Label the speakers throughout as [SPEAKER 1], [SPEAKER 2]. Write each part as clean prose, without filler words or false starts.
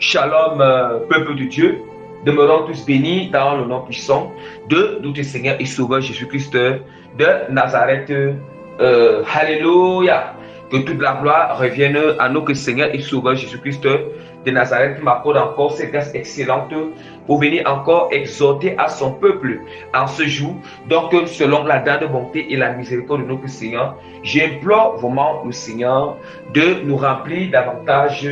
[SPEAKER 1] Shalom, peuple de Dieu. Demeurons tous bénis dans le nom puissant de notre Seigneur et Sauveur Jésus-Christ de Nazareth. Alléluia. Que toute la gloire revienne à notre Seigneur et Sauveur Jésus-Christ de Nazareth qui m'accorde encore cette grâce excellente pour venir encore exhorter à son peuple en ce jour. Donc, selon la grande bonté et la miséricorde de notre Seigneur, j'implore vraiment le Seigneur de nous remplir davantage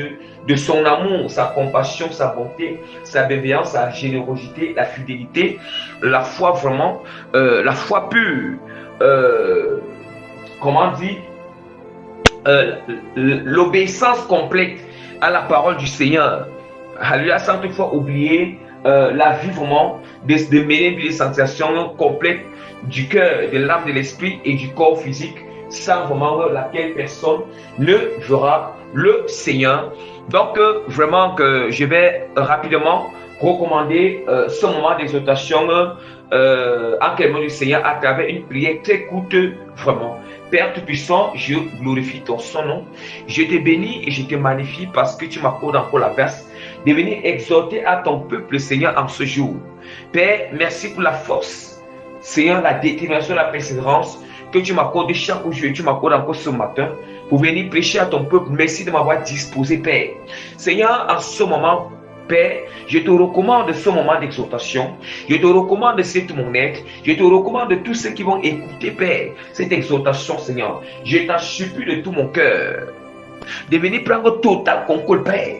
[SPEAKER 1] de son amour, sa compassion, sa bonté, sa bienveillance, sa générosité, la fidélité, la foi vraiment, la foi pure, comment dire, l'obéissance complète à la parole du Seigneur. Alléluia, sans toutefois oublier la vie vraiment de mêler des sensations complètes du cœur, de l'âme, de l'esprit et du corps physique, sans vraiment laquelle personne ne verra le Seigneur. Donc vraiment que je vais rapidement recommander ce moment d'exhortation en quel mot du Seigneur à travers une prière très courte vraiment. Père Tout-Puissant, je glorifie ton son nom. Je te bénis et je te magnifie parce que tu m'accordes encore la grâce de venir exhorter à ton peuple, Seigneur, en ce jour. Père, merci pour la force, Seigneur, la détermination, la persévérance que tu m'accordes chaque jour et tu m'accordes encore ce matin pour venir prêcher à ton peuple. Merci de m'avoir disposé, Père. Seigneur, en ce moment, Père, je te recommande ce moment d'exhortation. Je te recommande cette mon aide. Je te recommande tous ceux qui vont écouter, Père, cette exhortation, Seigneur. Je t'en supplie de tout mon cœur de venir prendre total contrôle, Père.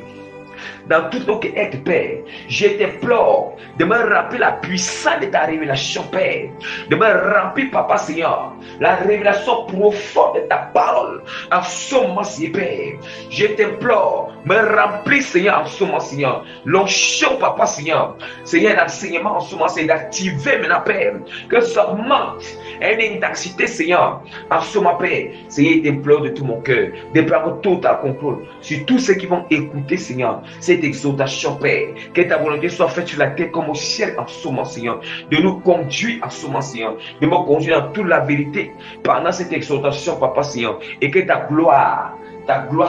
[SPEAKER 1] Dans tout notre être, Père, je t'implore de me rappeler la puissance de ta révélation, Père. De me remplir, Papa Seigneur, la révélation profonde de ta parole en ce moment-ci, Père. Je t'implore, me remplir, Seigneur, en ce moment, Seigneur. L'onction, Papa Seigneur. Seigneur, l'enseignement en ce moment, c'est d'activer maintenant, Père. Que ça augmente une intensité, Seigneur, en ce moment, Père. Seigneur, je t'implore de tout mon cœur de prendre total contrôle sur tous ceux qui vont écouter, Seigneur, cette exhortation, Père. Que ta volonté soit faite sur la terre comme au ciel en ce moment, Seigneur. De nous conduire en ce moment, Seigneur. De me conduire dans toute la vérité pendant cette exhortation, Papa, Seigneur. Et que ta gloire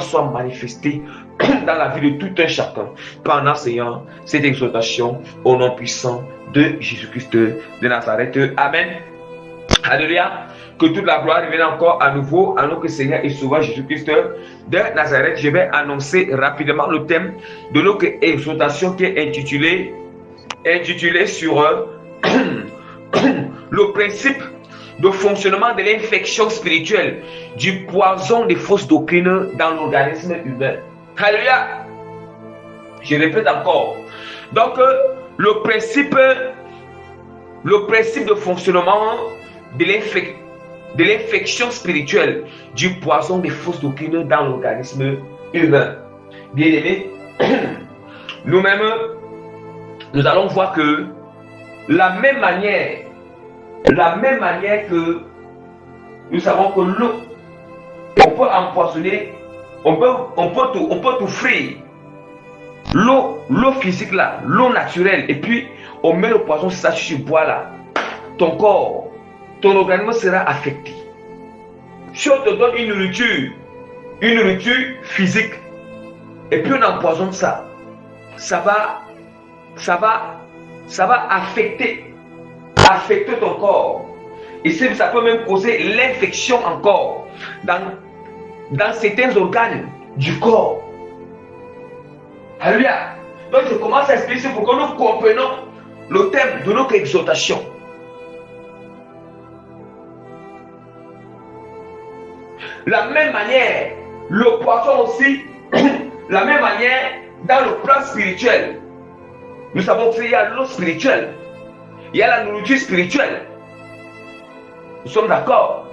[SPEAKER 1] soit manifestée dans la vie de tout un chacun pendant, Seigneur, cette exhortation au nom puissant de Jésus-Christ de Nazareth. Amen. Alléluia. Que toute la gloire revienne encore à nouveau à notre Seigneur et Sauveur Jésus-Christ de Nazareth. Je vais annoncer rapidement le thème de notre exhortation qui est intitulé sur le principe de fonctionnement de l'infection spirituelle du poison des fausses doctrines dans l'organisme humain. Alléluia. Je répète encore. Donc, le principe de fonctionnement de l'infection spirituelle du poison des fausses doctrines dans l'organisme humain. Bien-aimés, nous-mêmes, nous allons voir que la même manière que nous savons que l'eau, on peut empoisonner, on peut t'offrir l'eau physique là, l'eau naturelle, et puis on met le poison, ça tu bois là, ton corps, ton organisme sera affecté. Si on te donne une nourriture physique, et puis on empoisonne ça, ça va affecter ton corps. Et ça peut même causer l'infection encore dans certains organes du corps. Alléluia. Donc je commence à expliquer pour que nous comprenions le thème de notre exhortation. La même manière, le poisson aussi, la même manière, dans le plan spirituel, nous savons qu'il y a l'eau spirituelle, il y a la nourriture spirituelle. Nous sommes d'accord.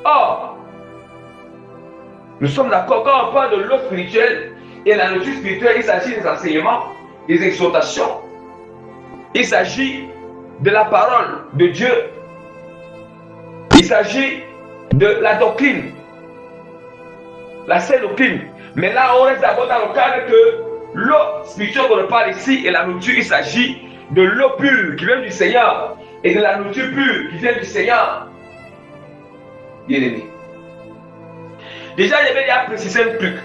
[SPEAKER 1] Or, nous sommes d'accord quand on parle de l'eau spirituelle et la nourriture spirituelle, il s'agit des enseignements, des exhortations. Il s'agit de la parole de Dieu. Il s'agit de la doctrine. La seule doctrine. Mais là, on reste d'abord dans le cadre que l'eau spirituelle qu'on parle ici et la nourriture, il s'agit de l'eau pure qui vient du Seigneur et de la nourriture pure qui vient du Seigneur. Bien-aimé. Déjà, je vais déjà préciser un truc.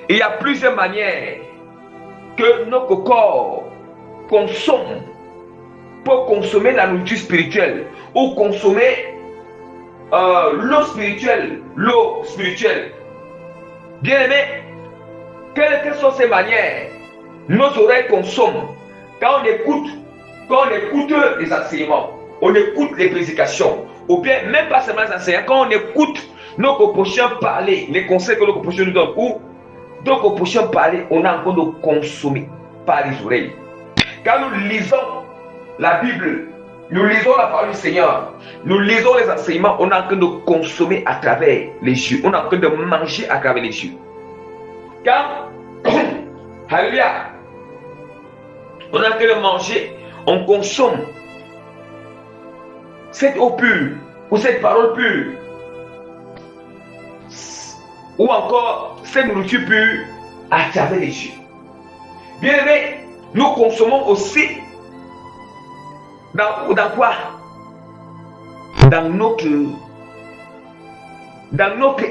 [SPEAKER 1] Il y a plusieurs manières que notre corps consomme pour consommer la nourriture spirituelle ou consommer l'eau spirituelle. Bien aimé, quelles sont ces manières nos oreilles consomment quand on écoute les enseignements, on écoute les prédications, ou bien même pas seulement les enseignants, quand on écoute nos prochains parler, les conseils que nos prochains nous donnent, ou nos prochains parler, on a encore de consommer par les oreilles. Quand nous lisons la Bible, nous lisons la parole du Seigneur, nous lisons les enseignements, on est en train de consommer à travers les yeux, on est en train de manger à travers les yeux. Quand, alléluia, on est en train de manger, on consomme cette eau pure ou cette parole pure ou encore cette nourriture pure à travers les yeux. Bien aimé, nous consommons aussi dans quoi? Dans notre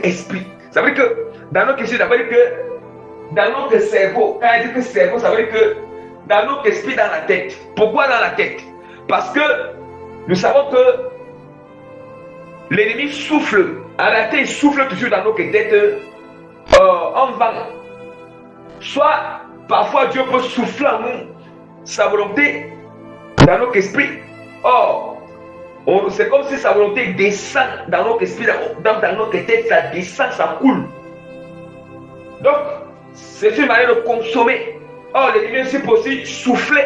[SPEAKER 1] esprit. Ça veut dire que dans notre esprit, ça veut dire que dans notre cerveau, quand il dit que cerveau, ça veut dire que dans notre esprit, dans la tête. Pourquoi dans la tête? Parce que nous savons que l'ennemi souffle, en réalité il souffle toujours dans notre tête en vain. Soit parfois Dieu peut souffler en nous sa volonté dans notre esprit. Or, c'est comme si sa volonté descend dans notre esprit, dans notre tête, ça descend, ça coule. Donc, c'est une manière de consommer. Or, l'ennemi aussi peut aussi souffler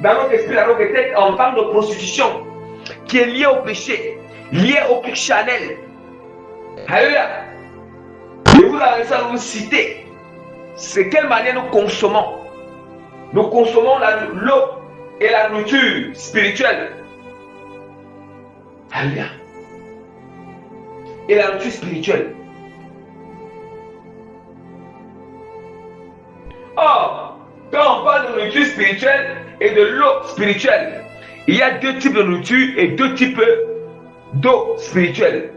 [SPEAKER 1] dans notre esprit, dans notre tête, en forme de prostitution, qui est liée au péché, liée au culte charnel. Alléluia. Je vous laisse à vous citer. C'est quelle manière nous consommons. Nous consommons l'eau et la nourriture spirituelle. Alléluia. Et la nourriture spirituelle. Or, quand on parle de nourriture spirituelle et de l'eau spirituelle, il y a deux types de nourriture et deux types d'eau spirituelle.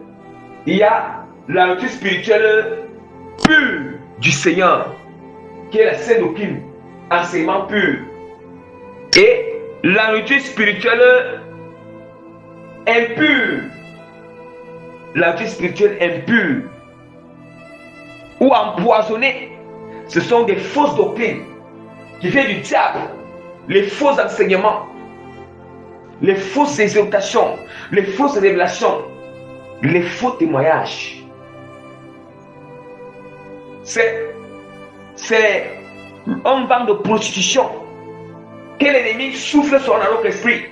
[SPEAKER 1] Il y a la nourriture spirituelle pure du Seigneur, qui est la sainte doctrine, enseignement pur. Et la nourriture spirituelle impure. La nourriture spirituelle impure ou empoisonnée. Ce sont des fausses doctrines qui viennent du diable, les faux enseignements, les fausses exhortations, les fausses révélations, les faux témoignages. C'est un vent de prostitution que l'ennemi souffle sur notre esprit.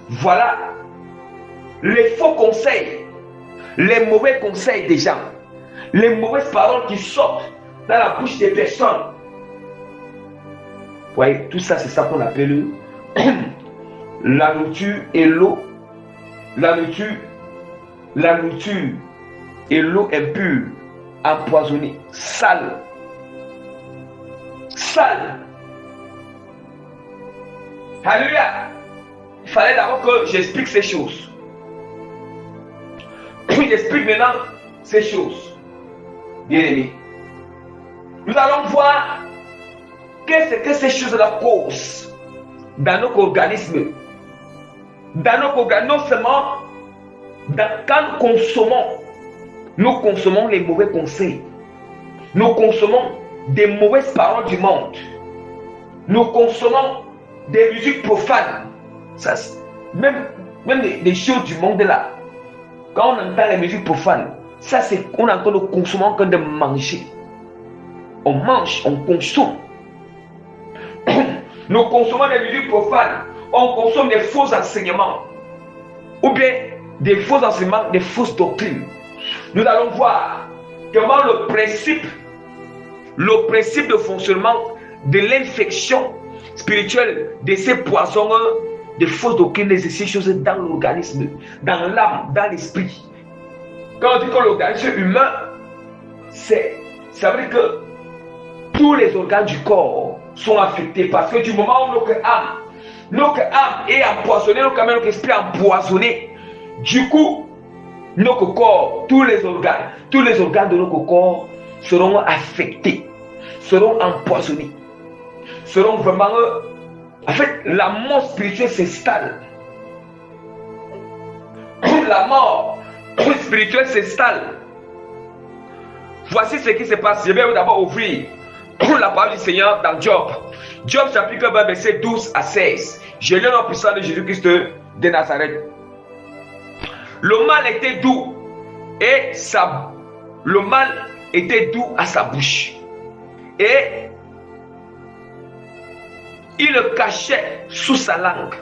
[SPEAKER 1] Voilà les faux conseils, les mauvais conseils des gens, les mauvaises paroles qui sortent dans la bouche des personnes. Vous voyez, tout ça, c'est ça qu'on appelle la nourriture et l'eau. La nourriture et l'eau impure, empoisonnée, sale. Alléluia. Il fallait d'abord que j'explique ces choses. J'explique maintenant ces choses. Bien aimés. Nous allons voir qu'est-ce que ces choses-là causent dans notre organisme. Dans notre organisme, non seulement quand nous consommons les mauvais conseils. Nous consommons des mauvaises paroles du monde. Nous consommons des musiques profanes. Ça, même des choses du monde là. Quand on entend les musiques profanes, ça c'est on est encore consommer en train de manger. On mange, on consomme. Nous consommons des musiques profanes, on consomme des faux enseignements, ou bien des faux enseignements, des fausses doctrines. Nous allons voir comment le principe de fonctionnement de l'infection spirituelle de ces poisons, des fausses doctrines, ces choses dans l'organisme, dans l'âme, dans l'esprit. Quand on dit que l'organisme humain, ça veut dire que tous les organes du corps sont affectés parce que du moment où notre âme est empoisonnée, notre esprit est empoisonné, du coup, notre corps, tous les organes de notre corps seront affectés, seront empoisonnés. seront vraiment... En fait, la mort spirituelle s'installe. La mort spirituelle s'installe. Voici ce qui se passe. Je vais d'abord ouvrir la parole du Seigneur dans Job. Job chapitre 20, verset 12 à 16. Je lis en puissance de Jésus-Christ de Nazareth. Le mal était doux et le mal était doux à sa bouche. Et il le cachait sous sa langue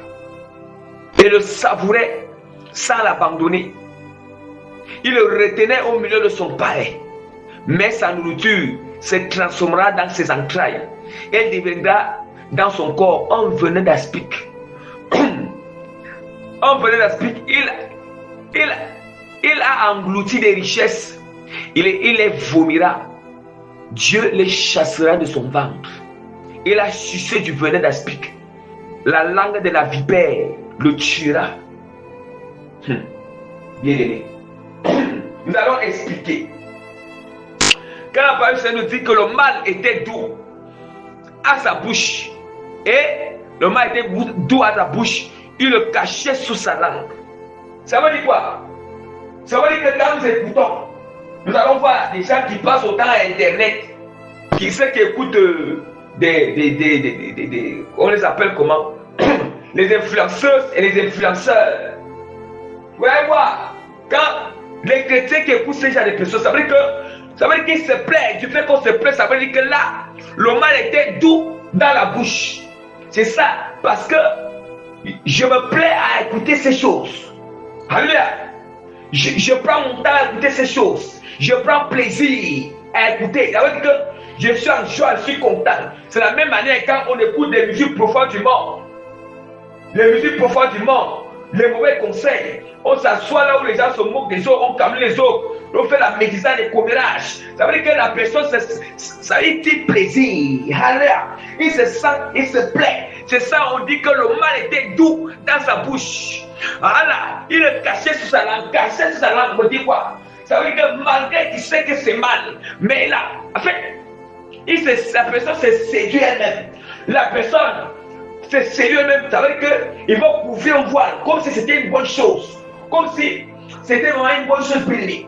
[SPEAKER 1] et le savourait sans l'abandonner. Il le retenait au milieu de son palais. Mais sa nourriture se transformera dans ses entrailles. Elle deviendra dans son corps un venin d'aspic. Un venin d'aspic. Il a englouti des richesses. Il les vomira. Dieu les chassera de son ventre. Il a sucé du venin d'aspic. La langue de la vipère le tuera. Bien aimé. Nous allons expliquer. Quand la parole nous dit que le mal était doux à sa bouche, et le mal était doux à sa bouche, il le cachait sous sa langue. Ça veut dire quoi? Ça veut dire que quand nous écoutons, nous allons voir des gens qui passent autant à Internet, qui écoutent on les appelle comment? Les influenceuses et les influenceurs. Vous allez voir, quand les chrétiens qui écoutent ces gens de personnes, ça veut dire qu'ils se plaît. Du fait qu'on se plaît, ça veut dire que là, le mal était doux dans la bouche. C'est ça, parce que je me plais à écouter ces choses. Alléluia. Je prends mon temps à écouter ces choses. Je prends plaisir à écouter. Ça veut dire que je suis en joie, je suis content. C'est la même manière quand on écoute des musiques profondes du monde. Les musiques profondes du monde, les mauvais conseils. On s'assoit là où les gens se moquent des autres, on calme les autres. On fait la médisance des commérages. Ça veut dire que la personne, ça lui fait plaisir. Il se sent, il se plaît. C'est ça, on dit que le mal était doux dans sa bouche. Voilà, il le cachait sous sa langue. Caché sous sa langue, on dit quoi? Ça veut dire que malgré qu'il sait que c'est mal, mais là, en fait, la personne se séduit elle-même. La personne se séduit elle-même. Ça veut dire qu'il va couvrir un voile, comme si c'était une bonne chose. Comme si c'était vraiment une bonne chose pour lui.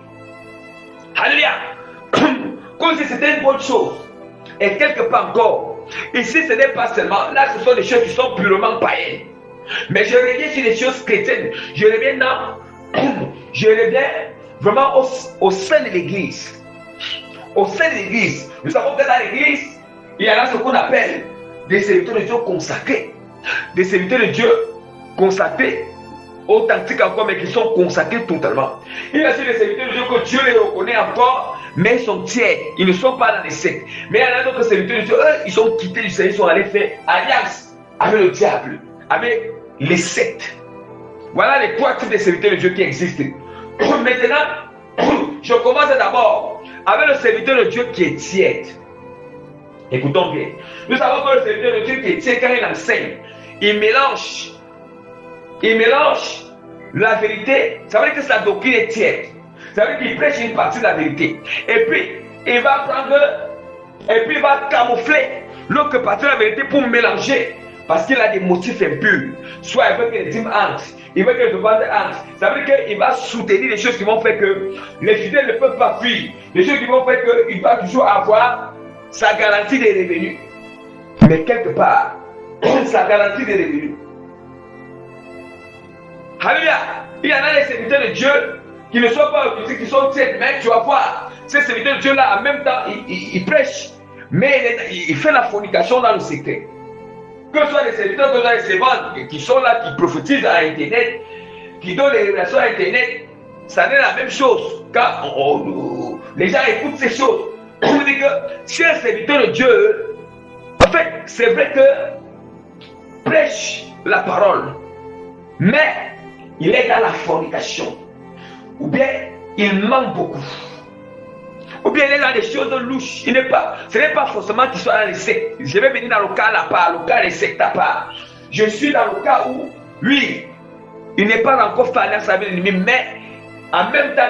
[SPEAKER 1] Alléluia. Comme si c'était une bonne chose. Et quelque part encore, ici ce n'est pas seulement, là ce sont des choses qui sont purement païennes. Mais je reviens sur les choses chrétiennes. Je reviens vraiment au sein de l'église. Au sein de l'église. Nous savons que dans l'église, il y a là ce qu'on appelle des serviteurs de Dieu consacrés. Des serviteurs de Dieu consacrés, authentiques encore, mais qui sont consacrés totalement. Il y a aussi des serviteurs de Dieu que Dieu les reconnaît encore, mais ils sont tiers. Ils ne sont pas dans les sectes. Mais il y en a d'autres serviteurs de Dieu, eux, ils sont quittés du Seigneur, ils sont allés faire alliance avec le diable, avec les sectes. Voilà les trois types de serviteurs de Dieu qui existent. Maintenant, je commence d'abord avec le serviteur de Dieu qui est tiède. Écoutons bien. Nous savons que le serviteur de Dieu qui est tiède, quand il enseigne, il mélange la vérité. Ça veut dire que sa doctrine est tiède. Ça veut dire qu'il prêche une partie de la vérité. Et puis, il va prendre, et puis il va camoufler l'autre partie de la vérité pour mélanger. Parce qu'il a des motifs impurs. Soit il veut que les dîmes entrent, il veut que les offrandes entrent. Ça veut dire qu'il va soutenir les choses qui vont faire que les fidèles ne peuvent pas fuir. Les choses qui vont faire qu'il va toujours avoir sa garantie des revenus. Mais quelque part, sa garantie des revenus. Alléluia. Il y en a des serviteurs de Dieu qui ne sont pas qui sont tièdes, mais tu vas voir, ces serviteurs de Dieu là, en même temps, ils prêchent, mais il fait la fornication dans le secret. Que ce soit les serviteurs, que ce soit les servantes qui sont là, qui prophétisent à Internet, qui donnent les révélations à Internet, ça n'est la même chose. Quand les gens écoutent ces choses, on dit que si un serviteur de Dieu, en fait, c'est vrai que prêche la parole, mais il est dans la fornication, ou bien il ment beaucoup, ou bien il est dans des choses louches. Ce n'est pas forcément qu'il soit dans les sectes. Je vais venir dans le cas là part, le cas des sectes à part. Je suis dans le cas où, lui, il n'est pas encore fait alliance avec l'ennemi, mais en même temps,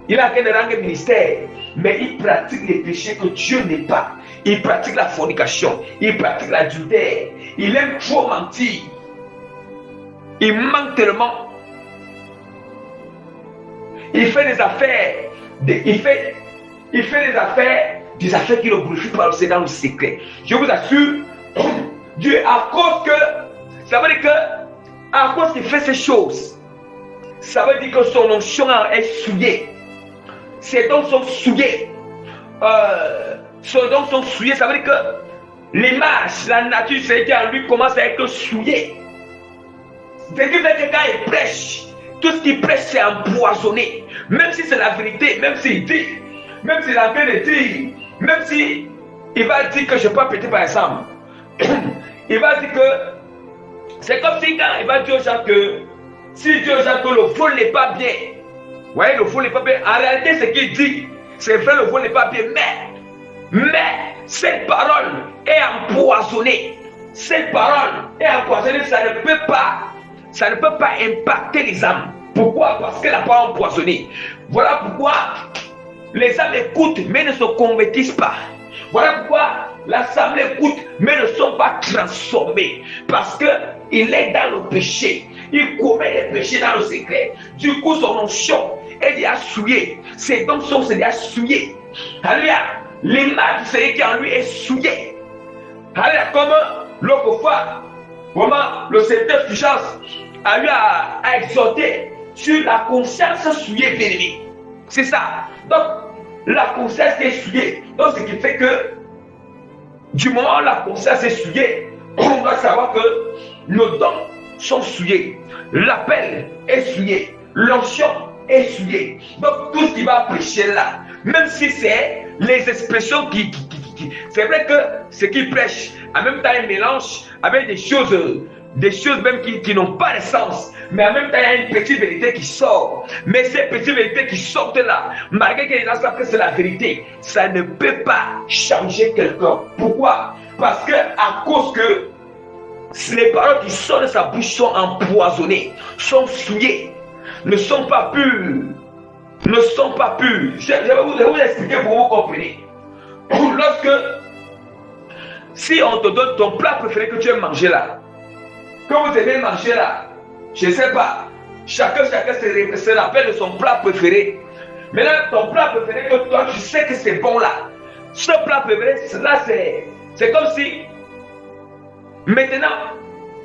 [SPEAKER 1] il a qu'un rang de ministère. mais il pratique les péchés que Dieu n'est pas. Il pratique la fornication, il pratique l'adultère, il aime trop mentir. Il ment tellement. Il fait des affaires, il fait des affaires qui ne glorifient pas le Seigneur dans le secret. Je vous assure, Dieu, à cause que, ça veut dire que, à cause qu'il fait ces choses, ça veut dire que son onction est souillé. Ses dons sont souillés. Ses dons sont souillés, ça veut dire que l'image, la nature, c'est qui en lui commence à être souillée. C'est que quand il prêche, tout ce qu'il prêche c'est empoisonné. Même si c'est la vérité, même s'il dit, même s'il a fait le dire, même si il va dire que je peux péter par exemple, il va dire que c'est comme si quand il va dire aux gens que si Dieu aux gens que le vol n'est pas bien, vous voyez, le vol n'est pas bien, en réalité ce qu'il dit, c'est vrai, le vol n'est pas bien, mais cette parole est empoisonnée. Cette parole est empoisonnée, ça ne peut pas impacter les âmes. Pourquoi? Parce que la parole est empoisonnée. Voilà pourquoi les âmes écoutent mais ne se convertissent pas. Voilà pourquoi l'assemblée écoute mais ne sont pas transformés. Parce qu'il est dans le péché. Il commet les péchés dans le secret. Du coup, son onction est déjà souillée. Ses dons sont déjà souillés. Alléluia. L'image du Seigneur qui en lui est souillée. Alléluia. Comme l'autre fois, vraiment, le Seigneur Fulgence a eu à exhorter sur la conscience souillée, bien-aimée. C'est ça. Donc, la conscience est souillée. Donc, ce qui fait que, du moment où la conscience est souillée, on doit savoir que nos dons sont souillés. L'appel est souillé. L'onction est souillée. Donc, tout ce qui va prêcher là, même si c'est les expressions c'est vrai que ce qu'il prêche, en même temps, il mélange avec des choses même qui n'ont pas de sens, mais en même temps il y a une petite vérité qui sort. Mais ces petites vérités qui sortent là, malgré que les gens savent que c'est la vérité, ça ne peut pas changer quelqu'un. Pourquoi? Parce que à cause que les paroles qui sortent de sa bouche sont empoisonnées, sont souillées, ne sont pas pures. Ne sont pas pures. Je vais vous expliquer pour vous compreniez. Si on te donne ton plat préféré que tu aimes manger là, que vous aimez manger là, je ne sais pas, chacun se rappelle de son plat préféré. Maintenant, ton plat préféré que toi tu sais que c'est bon là, ce plat préféré là c'est comme si maintenant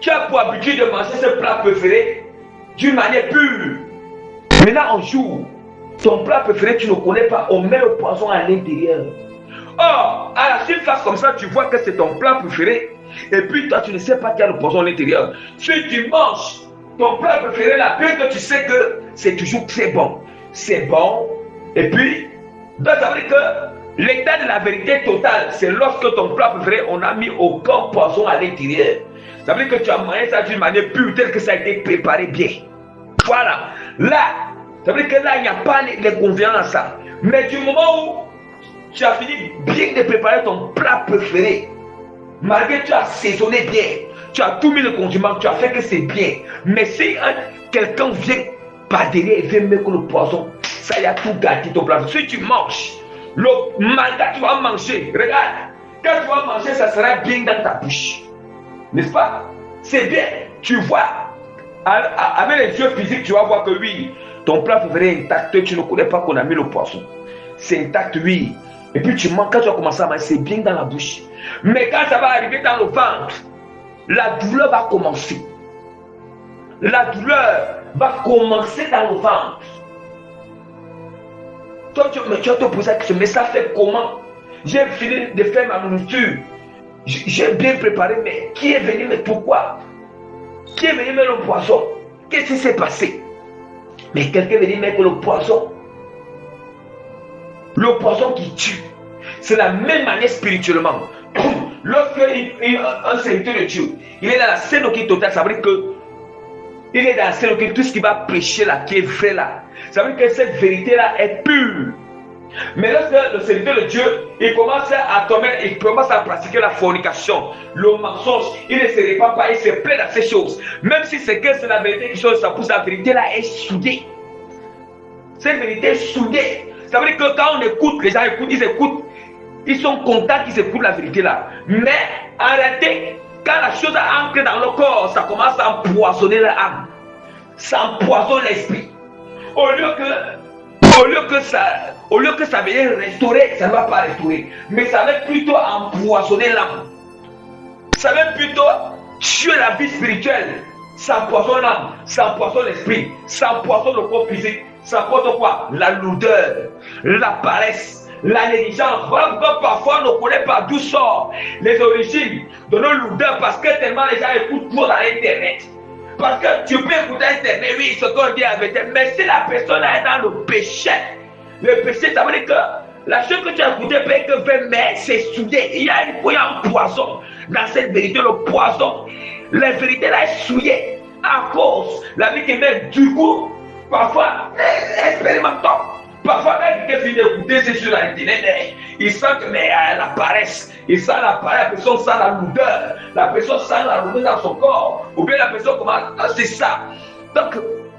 [SPEAKER 1] tu as pour habitude de manger ce plat préféré d'une manière pure. Maintenant un jour, ton plat préféré tu ne connais pas, on met le poison à l'intérieur. Or, à la surface comme ça, tu vois que c'est ton plat préféré. Et puis toi, tu ne sais pas qu'il y a le poison à l'intérieur. Si tu manges ton plat préféré là, bien que tu sais que c'est toujours très bon. C'est bon. Et puis, donc ça veut dire que l'état de la vérité totale, c'est lorsque ton plat préféré, on n'a mis aucun poison à l'intérieur. Ça veut dire que tu as mangé ça d'une manière pure, telle que ça a été préparé bien. Voilà. Là, ça veut dire que là, il n'y a pas l'inconvénient à ça. Mais du moment où tu as fini bien de préparer ton plat préféré, malgré que tu as assaisonné bien, tu as tout mis le condiment, tu as fait que c'est bien. Mais si quelqu'un vient par derrière et vient mettre le poison, ça y a tout gâté ton plat. Si tu manges, le mandat tu vas manger, regarde, quand tu vas manger, ça sera bien dans ta bouche. N'est-ce pas? C'est bien. Tu vois, avec les yeux physiques, tu vas voir que oui, ton plat préféré est intact, tu ne connais pas qu'on a mis le poison. C'est intact, oui. Et puis tu manges, quand tu vas commencer à manger, c'est bien dans la bouche. Mais quand ça va arriver dans le ventre, la douleur va commencer. La douleur va commencer dans le ventre. Toi, tu vas te poser la question, mais ça fait comment? J'ai fini de faire ma nourriture. J'ai bien préparé, mais qui est venu, mais pourquoi? Qui est venu mettre le poison? Qu'est-ce qui s'est passé? Mais quelqu'un est venu mettre le poison. Le poison qui tue. C'est la même manière spirituellement. Lorsque un serviteur de Dieu, il est dans la scène totale, ça veut dire que il est dans la scène tout ce qu'il va prêcher là, qui est vrai là, ça veut dire que cette vérité là est pure. Mais lorsque le serviteur de Dieu, il commence à tomber, il commence à pratiquer la fornication, le mensonge, il ne se répand pas, il se plaît dans ces choses. Même si c'est que c'est la vérité qui change sa pousse, la vérité là est soudée. Cette vérité est soudée. Ça veut dire que quand on écoute, les gens écoutent, ils sont contents qu'ils écoutent la vérité là. Mais en réalité, quand la chose entre dans le corps, ça commence à empoisonner l'âme. Ça empoisonne l'esprit. Au lieu que ça vienne restaurer, ça ne va pas restaurer. Mais ça va plutôt empoisonner l'âme. Ça va plutôt tuer la vie spirituelle. Ça empoisonne l'âme, ça empoisonne l'esprit, ça empoisonne le corps physique. Ça empoisonne quoi? La lourdeur, la paresse, la négligence. Voilà pourquoi parfois on ne connaît pas d'où sortent les origines de nos lourdeurs, parce que tellement les gens écoutent trop dans Internet. Parce que tu peux écouter Internet, oui, ce qu'on dit avec elle, mais si la personne est dans le péché, ça veut dire que la chose que tu as écoutée peut être que mais c'est souillé. Il y a un poison dans cette vérité, le poison. La vérité là est souillée à cause de la vie qui met du coup. Parfois, expérimentons. Parfois, quand quelqu'un finit d'écouter, c'est sur Internet, il sent que la paresse, il sent la paresse, la personne sent la lourdeur, la personne sent la lourdeur dans son corps, ou bien la personne commence, c'est ça. Donc,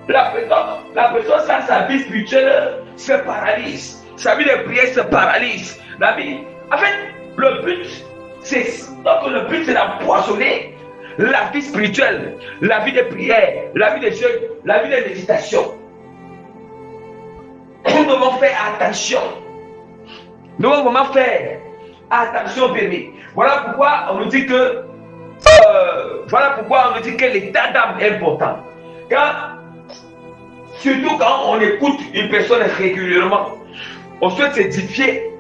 [SPEAKER 1] la personne sent sa vie spirituelle se paralyse, sa vie de prière se paralyse. La vie, en fait, le but, c'est d'empoisonner la vie spirituelle, la vie de prière, la vie de jeûne, la vie de méditation. Nous devons faire attention. Nous devons vraiment faire attention, bébé. Voilà pourquoi on nous dit que l'état d'âme est important. Surtout quand on écoute une personne régulièrement, on souhaite s'édifier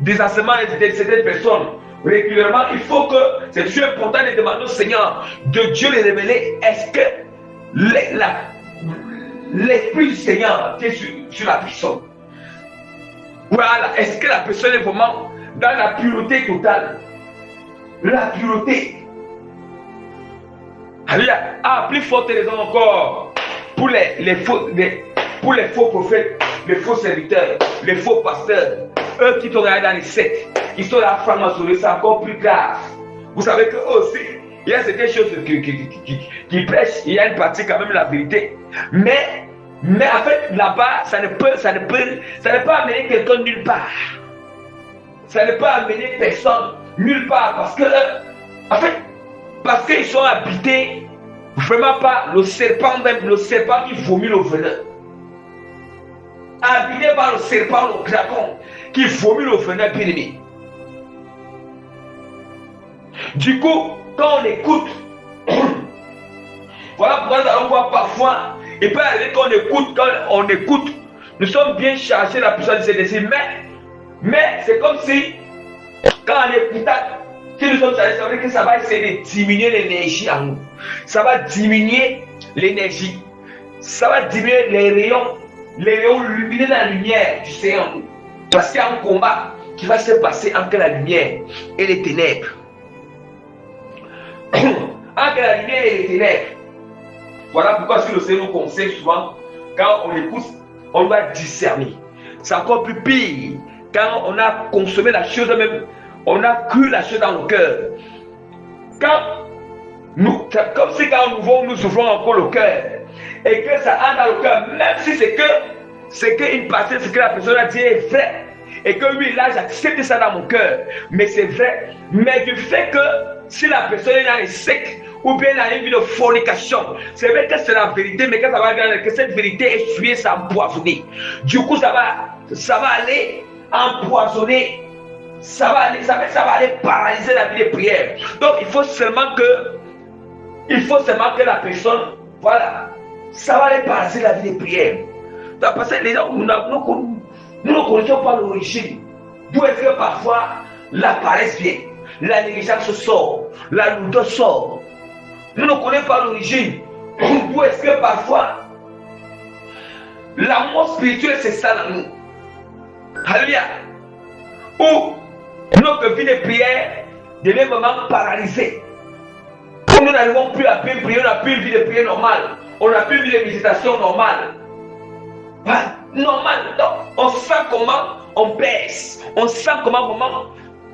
[SPEAKER 1] des enseignements de certaines personnes régulièrement. Il faut que c'est toujours important de demander au Seigneur de Dieu les révéler. Est-ce que l'Esprit du Seigneur est sur la personne? Voilà, est-ce que la personne est vraiment dans la pureté totale? La pureté. Alléluia. Plus forte raison encore pour les faux prophètes, les faux serviteurs, les faux pasteurs, eux qui sont dans les sectes, qui sont là francs-maçonnerie, c'est encore plus grave. Vous savez qu'eux aussi, il y a certaines choses qui prêchent, il y a une partie quand même de la vérité. Mais en fait, là-bas, ça ne peut amener quelqu'un nulle part. Ça ne peut amener personne nulle part parce qu'ils sont habités vraiment par le serpent qui vomit le venin. Habité par le serpent, le dragon qui vomit le venin bien-aimé. Du coup, quand on écoute, voilà pourquoi nous allons voir parfois, il peut arriver quand on écoute, nous sommes bien chargés de la puissance de ces mais c'est comme si, quand on écoute, si nous sommes chargés, ça veut dire que ça va essayer de diminuer l'énergie en nous. Ça va diminuer l'énergie. Ça va diminuer les rayons lumineux de la lumière du Seigneur en nous. Parce qu'il y a un combat qui va se passer entre la lumière et les ténèbres. Entre la lumière et les ténèbres. Voilà pourquoi le Seigneur nous conseille souvent, quand on écoute, on doit discerner. C'est encore plus pire quand on a consommé la chose même, on a cru la chose dans le cœur. Comme si quand nous ouvrons encore le cœur et que ça entre dans le cœur, même si c'est qu'une partie de ce que la personne a dit est vrai et que oui, là j'accepte ça dans mon cœur, mais c'est vrai. Mais du fait que si la personne est dans les sectes ou bien dans une vie de fornication, c'est vrai que c'est la vérité, mais quand ça va dire que cette vérité est souillée, ça va empoisonner. Du coup, ça va aller empoisonner, ça va aller paralyser la vie de prière. Donc, il faut seulement que la personne, voilà, ça va aller paralyser la vie de prière. Donc, parce que les gens, nous ne connaissons pas l'origine. D'où est-ce que parfois la paresse vient, la négligence sort, la lourdeur sort. Nous ne connaissons pas l'origine. D'où est-ce que parfois la mort spirituelle c'est ça dans nous. Alléluia. Où notre vie de prière devient vraiment paralysée. Où nous n'arrivons plus à prier, on n'a plus une vie de prière normale. On n'a plus une vie de méditation normale. Normal. Donc, on sent comment on baisse. On sent comment vraiment.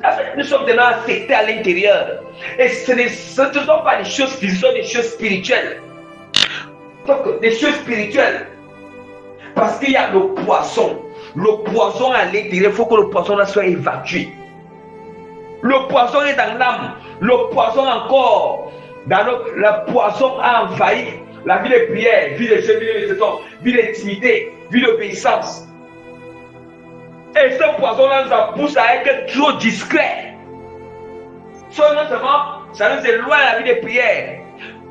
[SPEAKER 1] En fait, nous sommes maintenant affectés à l'intérieur. Et ce ne sont pas des choses physiques, ce sont des choses spirituelles. Donc, des choses spirituelles. Parce qu'il y a le poisson. le poison à l'intérieur, il faut que le poison là soit évacué. Le poison est dans l'âme. Le poison encore, le poison a envahi la vie de prière, vie de jeûne, vie de saison, vie d'intimité, vie d'obéissance. Et ce poison-là nous a poussé à être trop discret. Seulement, ça nous éloigne de la vie de prière.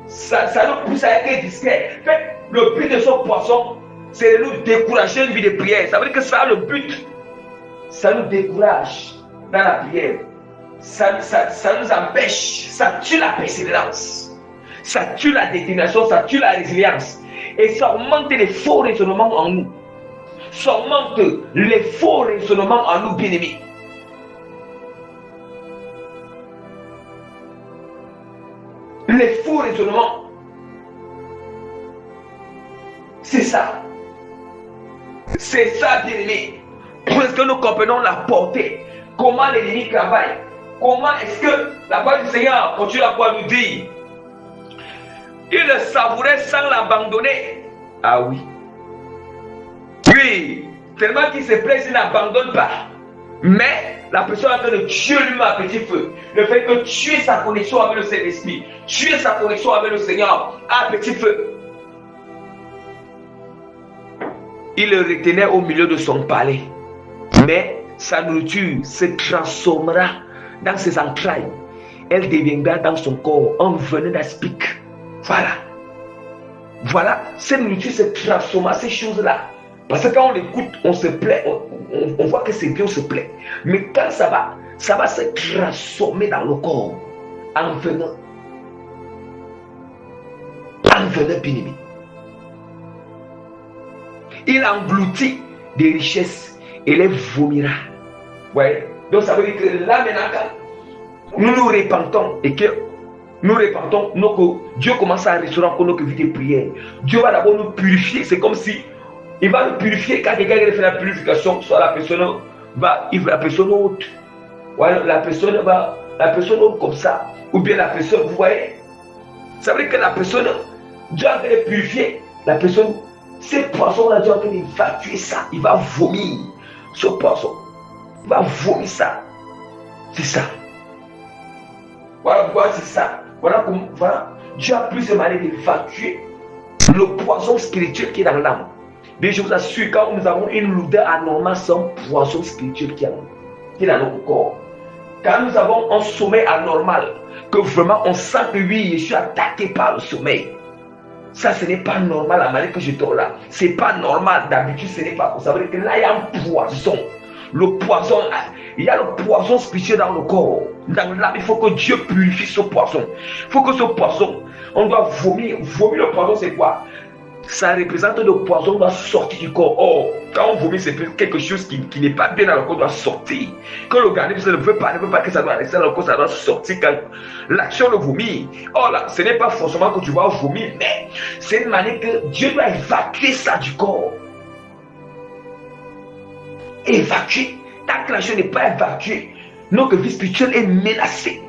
[SPEAKER 1] Ça nous pousse à être discret. Le but de ce poison, c'est de nous décourager une vie de prière. Ça veut dire que ça a le but. Ça nous décourage dans la prière. Ça nous empêche. Ça tue la persévérance. Ça tue la détermination. Ça tue la résilience. Et ça augmente les faux raisonnements en nous. Ça augmente les faux raisonnements en nous, bien-aimés. Les faux raisonnements. C'est ça. C'est ça, bien-aimé. Est-ce que nous comprenons la portée? Comment l'ennemi travaille? Comment est-ce que la parole du Seigneur continue à pouvoir nous dire? Il le savourait sans l'abandonner. Ah oui. Oui. Tellement qu'il se plaît, il n'abandonne pas. Mais la personne est en train de tuer lui-même à petit feu. Le fait que tuer sa connexion avec le Saint-Esprit, tuer sa connexion avec le Seigneur à petit feu. Il le retenait au milieu de son palais. Mais sa nourriture se transformera dans ses entrailles. Elle deviendra dans son corps un venin d'aspic. Voilà. Voilà, cette nourriture se transforme à ces choses-là. Parce que quand on l'écoute, on se plaît, on voit que c'est bien, on se plaît. Mais quand ça va se transformer dans le corps en venin. En venin bien-aimé. Il engloutit des richesses et les vomira. Ouais. Donc ça veut dire que là maintenant, nous nous repentons et que nous repentons, Dieu commence à restaurer encore notre vie de prière. Dieu va d'abord nous purifier. C'est comme si il va nous purifier quand quelqu'un fait la purification, soit la personne haute. Ouais, la personne haute comme ça. Ou bien la personne, vous voyez. Ça veut dire que la personne, Dieu va les purifier. La personne, ces poissons-là, Dieu va évacuer ça. Il va vomir ce poisson. Il va vomir ça. C'est ça. Voilà, c'est ça. Voilà. Dieu a plusieurs manières d'évacuer le poison spirituel qui est dans l'âme. Mais je vous assure, quand nous avons une lourdeur anormale, c'est un poison spirituel qui est dans notre corps. Quand nous avons un sommeil anormal, que vraiment on sent que oui, je suis attaqué par le sommeil. Ça, ce n'est pas normal la manière que je dors là. Ce n'est pas normal. D'habitude, ce n'est pas comme ça. Ça veut dire que là, il y a un poison. Le poison, il y a le poison spirituel dans le corps. Dans l'âme, il faut que Dieu purifie ce poison. Il faut que ce poison, on doit vomir. Vomir le poison, c'est quoi? Ça représente le poison doit sortir du corps. Oh, quand on vomit, c'est quelque chose qui n'est pas bien dans le corps, doit sortir. Quand l'organisme ne veut pas que ça doit rester dans le corps, ça doit sortir. Quand l'action le vomit. Oh là, ce n'est pas forcément que tu vas vomir, mais c'est une manière que Dieu doit évacuer ça du corps. Évacuer. Tant que la chose n'est pas évacuée, notre vie spirituelle est menacée.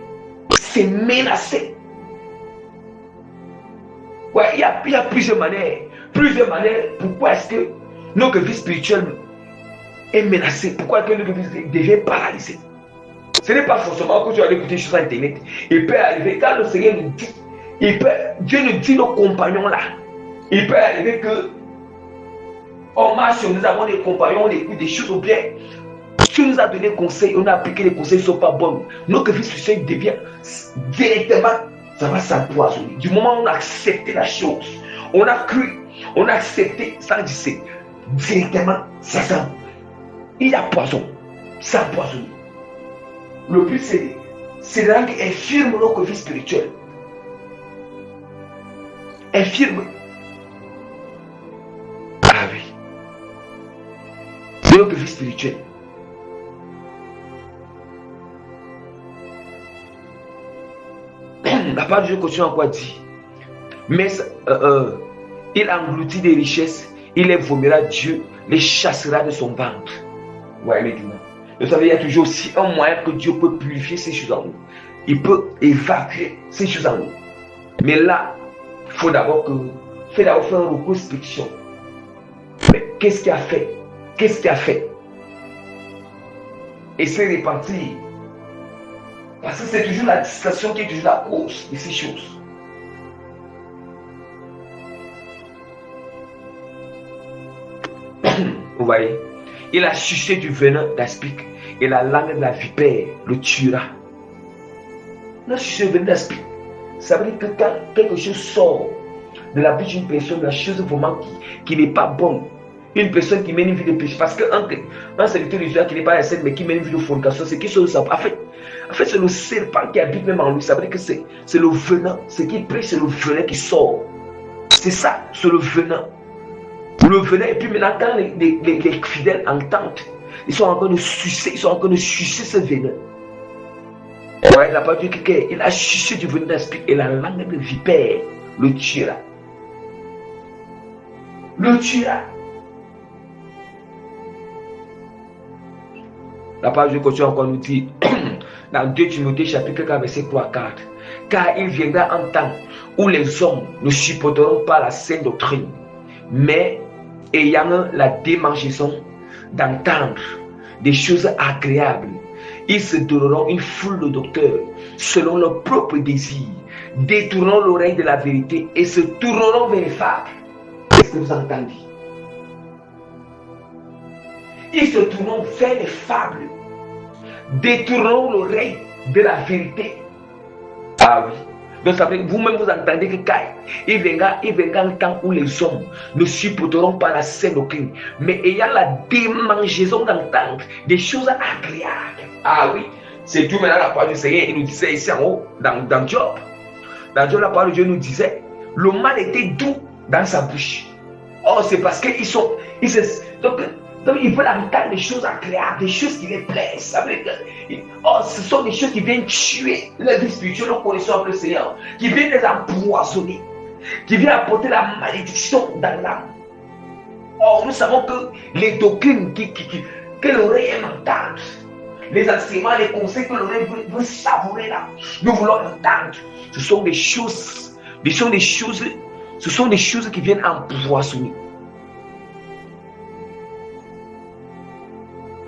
[SPEAKER 1] C'est menacé. Ouais, il y a plusieurs manières. Plusieurs manières. Pourquoi est-ce que notre vie spirituelle est menacée? Pourquoi est-ce que notre vie devient paralysée? Ce n'est pas forcément que tu vas écouter sur Internet. Il peut arriver, quand le Seigneur nous dit, Dieu nous dit nos compagnons là. Il peut arriver que on marche, nous avons des compagnons, on écoute des choses ou bien. Tu nous as donné des conseils, on a appliqué les conseils, ils ne sont pas bons. Notre vie spirituelle devient directement, ça va s'empoisonner. Du moment où on a accepté la chose, on a cru, on a accepté sans dire, directement, ça sent. Il y a poison, ça empoisonne. Le but, c'est de rendre infirme notre vie spirituelle. Infirme. Ah oui. C'est notre vie spirituelle. La part de Dieu continue encore dire. Mais il engloutit des richesses, il les vomira, Dieu les chassera de son ventre. Ouais, maintenant. Vous savez, il y a toujours aussi un moyen que Dieu peut purifier ces choses en nous. Il peut évacuer ces choses en nous. Mais là, il faut d'abord faire un recours spirituel. Mais qu'est-ce qu'il a fait? qu'est-ce qu'il a fait? Et c'est repentir. Parce que c'est toujours la distraction qui est toujours la cause de ces choses. Vous voyez? Il a sucé du venin d'aspic et la langue de la vipère le tuera. Il a sucé du venin d'aspic. Ça veut dire que quand quelque chose sort de la bouche d'une personne, la chose vraiment qui n'est pas bonne, une personne qui mène une vie de péché, parce qu'un serviteur de Dieu qui n'est pas saint mais qui mène une vie de fornication, c'est quelque chose de ça. En fait, c'est le serpent qui habite même en lui. Ça veut dire que c'est le venin. Ce qui est pris, c'est le venin qui sort. C'est ça, c'est le venin. Le venin, et puis maintenant, quand les fidèles entendent, ils sont en train de sucer, ce venin. Ouais, la parole dit qu'il a sucé du venin d'aspic et la langue de vipère le tuera. Le tuera. La parole de continue encore nous dit dans 2 Timothée chapitre 4 verset 3 4, car il viendra un temps où les hommes ne supporteront pas la saine doctrine, mais ayant la démangeaison d'entendre des choses agréables, ils se donneront une foule de docteurs selon leur propre désir, détournant l'oreille de la vérité et se tourneront vers les fables. Qu'est-ce que vous entendez? Ils se tourneront vers les fables, détournant l'oreille de la vérité. Ah oui. Donc ça veut dire que vous-même vous entendez que quand il viendra un temps où les hommes ne supporteront pas la saine doctrine, mais ayant la démangeaison d'entendre des choses agréables. Ah oui, c'est tout maintenant la parole du Seigneur. Il nous disait ici en haut, dans Job. Dans Job, la parole de Dieu nous disait, le mal était doux dans sa bouche. Oh, c'est parce qu'ils donc ils veulent entendre des choses agréables, des choses qui les plaisent. Ça veut dire que, ce sont des choses qui viennent tuer la vie spirituelle, nous connaissons le Seigneur, qui viennent les empoisonner, qui viennent apporter la malédiction dans l'âme. Or, nous savons que les doctrines que l'oreille aime entendre, les enseignements, les conseils que l'oreille veut savourer là, nous voulons entendre. Ce sont des choses qui viennent empoisonner.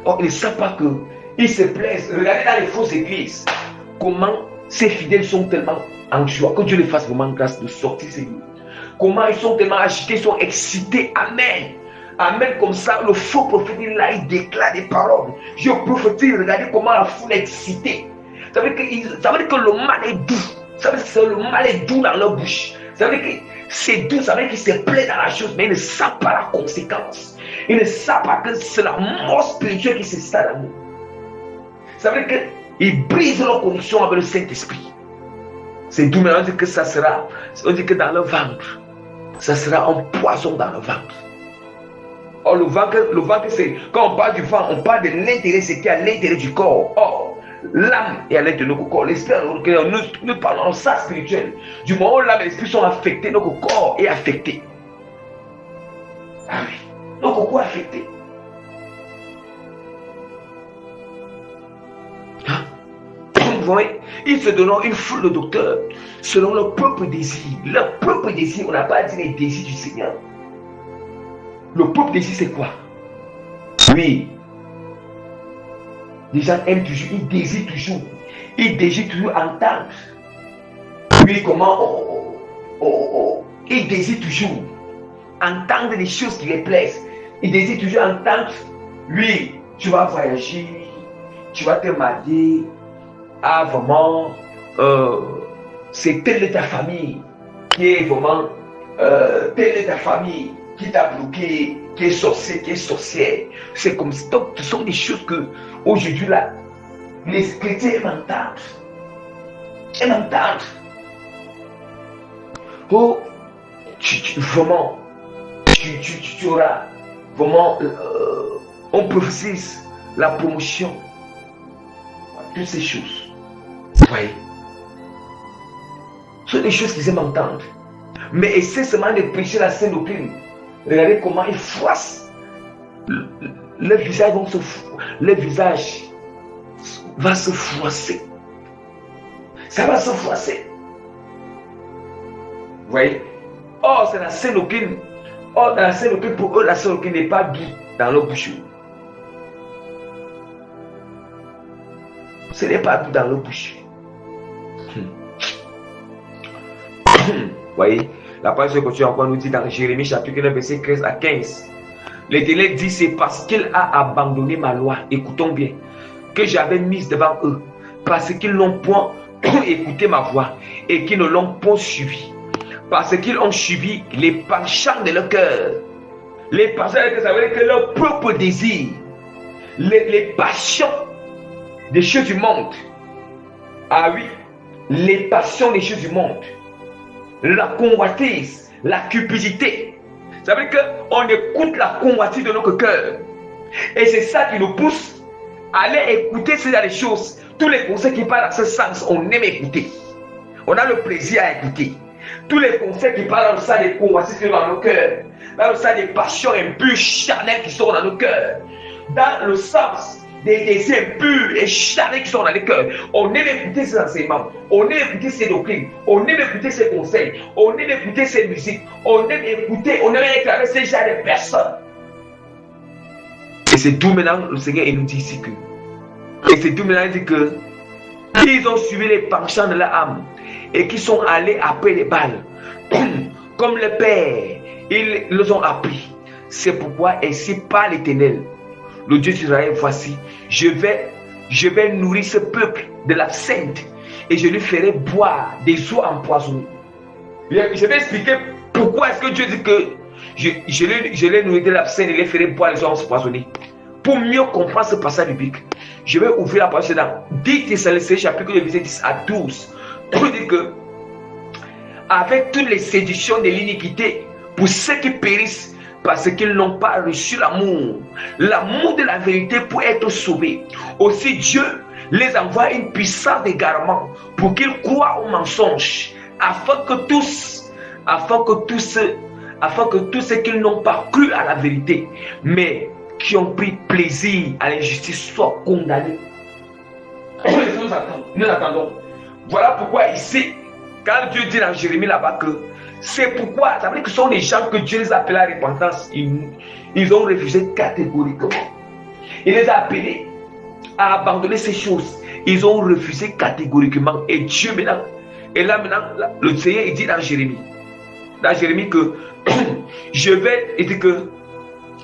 [SPEAKER 1] Or, ils ne savent pas qu'ils se plaisent. Regardez dans les fausses églises, comment ces fidèles sont tellement en joie, que Dieu les fasse vraiment grâce de sortir ces livres. Comment ils sont tellement agités, ils sont excités. Amen. Amen, comme ça, le faux prophète, il déclare des paroles. Je prophétise, regardez comment la foule est excitée. Ça veut dire que le mal est doux. Ça veut dire que le mal est doux dans leur bouche. Ça veut dire que c'est doux, ça veut dire qu'ils se plaisent dans la chose, mais ils ne savent pas la conséquence. Ils ne savent pas que c'est la mort spirituelle qui s'installe en nous. Ça veut dire qu'ils brisent leur connexion avec le Saint-Esprit. C'est doux, mais on dit que ça sera, on dit que dans le ventre, ça sera un poison dans le ventre. Or, le ventre, c'est, quand on parle du ventre, on parle de l'intérêt, c'est qu'il y a l'intérêt du corps. Or, l'âme est à l'intérieur de notre corps. L'esprit, nous parlons de ça spirituel. Du moment où l'âme et l'esprit sont affectés, notre corps est affecté. Ah oui, notre corps est affecté. Hein? Vous voyez, ils se donnent une foule de docteurs selon leur propre désir. Leur propre désir, on n'a pas dit les désirs du Seigneur. Le propre désir, c'est quoi? Oui. Les gens aiment toujours, ils désirent toujours entendre. Oui, comment ils désirent toujours entendre des choses qui les plaisent. Ils désirent toujours entendre. Oui, tu vas voyager, tu vas te marier. Ah, vraiment, c'est telle de ta famille qui est vraiment telle de ta famille qui t'a bloqué, qui est sorcier, qui est sorcière. C'est comme ça. Donc, ce sont des choses que, aujourd'hui, là, les chrétiens aiment entendre. Aiment entendre. Oh, vraiment, tu auras vraiment, on prophétise la promotion. Toutes ces choses. Vous voyez? Ce sont des choses qu'ils aiment entendre. Mais essaie seulement de prêcher la sainte doctrine. Regardez comment ils froissent. Le visage va se froisser. Ça va se froisser. Vous voyez? Or, c'est la sainte doctrine. Or, dans la sainte doctrine, pour eux, la sainte doctrine n'est pas douce. dans leur bouche. Ce n'est pas tout dans leur bouche. Voyez, la parole se continue encore nous dit dans Jérémie chapitre 9 verset 13 à 15. L'Éternel dit, c'est parce qu'il a abandonné ma loi, écoutons bien, que j'avais mise devant eux, parce qu'ils n'ont point écouté ma voix et qu'ils ne l'ont point suivi, parce qu'ils ont suivi les penchants de leur cœur. Les penchants de leur cœur, ça veut dire que leur propre désir, les passions des choses du monde. Ah oui, les passions des choses du monde. La convoitise, la cupidité. Ça veut dire qu'on écoute la convoitise de notre cœur. Et c'est ça qui nous pousse à aller écouter ces choses. Tous les conseils qui parlent dans ce sens, on aime écouter. On a le plaisir à écouter. Tous les conseils qui parlent dans le sens des convoitises qui sont dans nos cœurs, dans le sens des passions impures, charnelles qui sont dans nos cœurs, dans le sens des désirs impurs et charnels qui sont dans les cœurs. On aime écouter ces enseignements, on aime écouter ces doctrines, on aime écouter ces conseils, on aime écouter ces musiques, on aime écouter, on aime réclamer ces gens de personnes. Et c'est tout maintenant, le Seigneur il nous dit ici que, et c'est tout maintenant, il dit que, ils ont suivi les penchants de leur âme et qui sont allés après les balles, comme le Père, ils les ont appris. C'est pourquoi ainsi parle l'Éternel, le Dieu d'Israël, voici, je vais nourrir ce peuple de l'absinthe et je lui ferai boire des eaux empoisonnées. Je vais expliquer pourquoi est-ce que Dieu dit que je les nourris de l'absinthe et les ferai boire des eaux empoisonnées. Pour mieux comprendre ce passage biblique, je vais ouvrir la parole dans 10 Thessaloniciens chapitre 2 verset 10 à 12 pour dire que avec toutes les séductions de l'iniquité pour ceux qui périssent parce qu'ils n'ont pas reçu l'amour de la vérité pour être sauvés. Aussi Dieu les envoie une puissance d'égarement pour qu'ils croient au mensonge, afin que tous ceux qui n'ont pas cru à la vérité, mais qui ont pris plaisir à l'injustice soient condamnés. Nous attendons. Voilà pourquoi ici, quand Dieu dit dans Jérémie là-bas que c'est pourquoi, ça veut dire que ce sont des gens que Dieu les appelle à la repentance. Ils ont refusé catégoriquement. Il les a appelés à abandonner ces choses. Ils ont refusé catégoriquement. Et Dieu maintenant, et là maintenant, le Seigneur il dit dans Jérémie que il dit que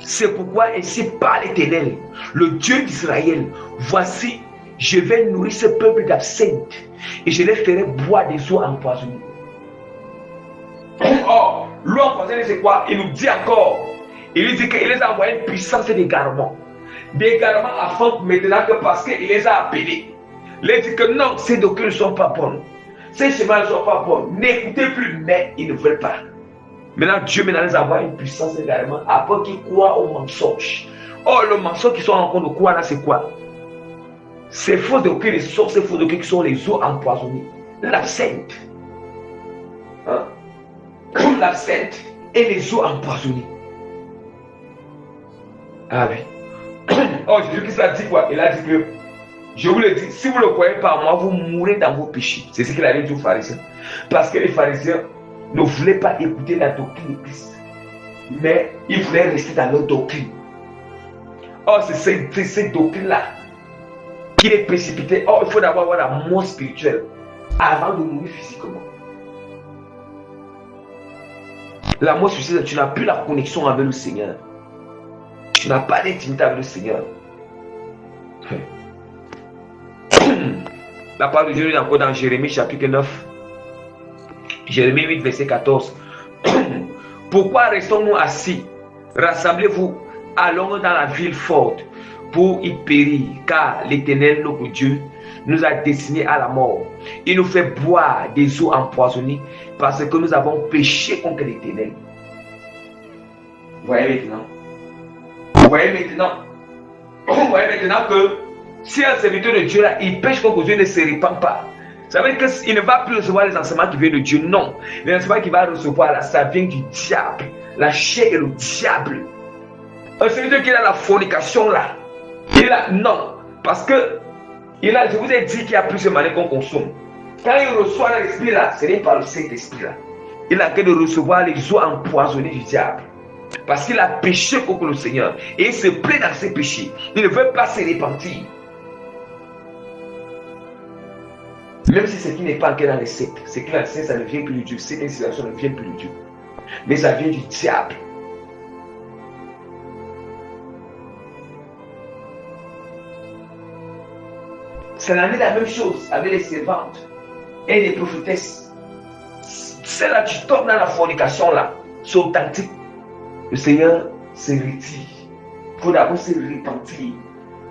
[SPEAKER 1] c'est pourquoi ainsi parle l'Éternel, le Dieu d'Israël, voici, je vais nourrir ce peuple d'absinthe et je les ferai boire des eaux empoisonnées. Or, l'eau empoisonnée c'est quoi? Il nous dit encore, il lui dit qu'il les a envoyé une puissance d'égarement afin maintenant que parce qu'il les a appelés, il dit que non, ces doctrines ne sont pas bonnes, ces chemins ne sont pas bons, n'écoutez plus, mais ils ne veulent pas. Maintenant, Dieu les envoie une puissance également afin qu'ils croient au mensonge. Or, le mensonge qu'ils sont en train de croire là, c'est quoi? Ces faux doctrines, ces faux doctrines qui sont les eaux empoisonnées, l'absinthe. Hein? L'absinthe et les eaux empoisonnées. Ah oui. Oh, Jésus-Christ a dit quoi? Il a dit que, je vous le dis, si vous ne le croyez pas en moi, vous mourrez dans vos péchés. C'est ce qu'il a dit aux pharisiens. Parce que les pharisiens ne voulaient pas écouter la doctrine de Christ, mais ils voulaient rester dans leur doctrine. Or, c'est cette doctrine-là qui les précipitait. Or, il faut d'abord avoir la mort spirituelle avant de mourir physiquement. La mort spirituelle, tu n'as plus la connexion avec le Seigneur. Tu n'as pas d'intimité avec le Seigneur. La parole de Dieu est encore dans Jérémie chapitre 9. Jérémie 8 verset 14. Pourquoi restons-nous assis? Rassemblez-vous, allons dans la ville forte pour y périr, car l'Éternel, notre Dieu, nous a destinés à la mort. Il nous fait boire des eaux empoisonnées parce que nous avons péché contre l'Éternel. Vous voyez maintenant que si un serviteur de Dieu là, il pêche contre Dieu, il ne se répand pas. Ça veut dire qu'il ne va plus recevoir les enseignements qui viennent de Dieu. Non. Les enseignements qu'il va recevoir là, ça vient du diable. La chair est le diable. Un serviteur qui a la fornication là, il est là, non. Parce que je vous ai dit qu'il y a plusieurs manières qu'on consomme. Quand il reçoit l'esprit là, ce n'est pas le Saint-Esprit là. Il a que de recevoir les eaux empoisonnées du diable. Parce qu'il a péché contre le Seigneur. Et il se plaît dans ses péchés. Il ne veut pas se repentir. Même si ce qui n'est pas encore dans les sectes, c'est que la scène, ça ne vient plus de Dieu. Cette inspiration ne vient plus de Dieu. Mais ça vient du diable. Ça en est la même chose avec les servantes et les prophétesses. Celles-là, tu tombes dans la fornication là, c'est authentique. Le Seigneur se retire. Il faut d'abord se repentir. Il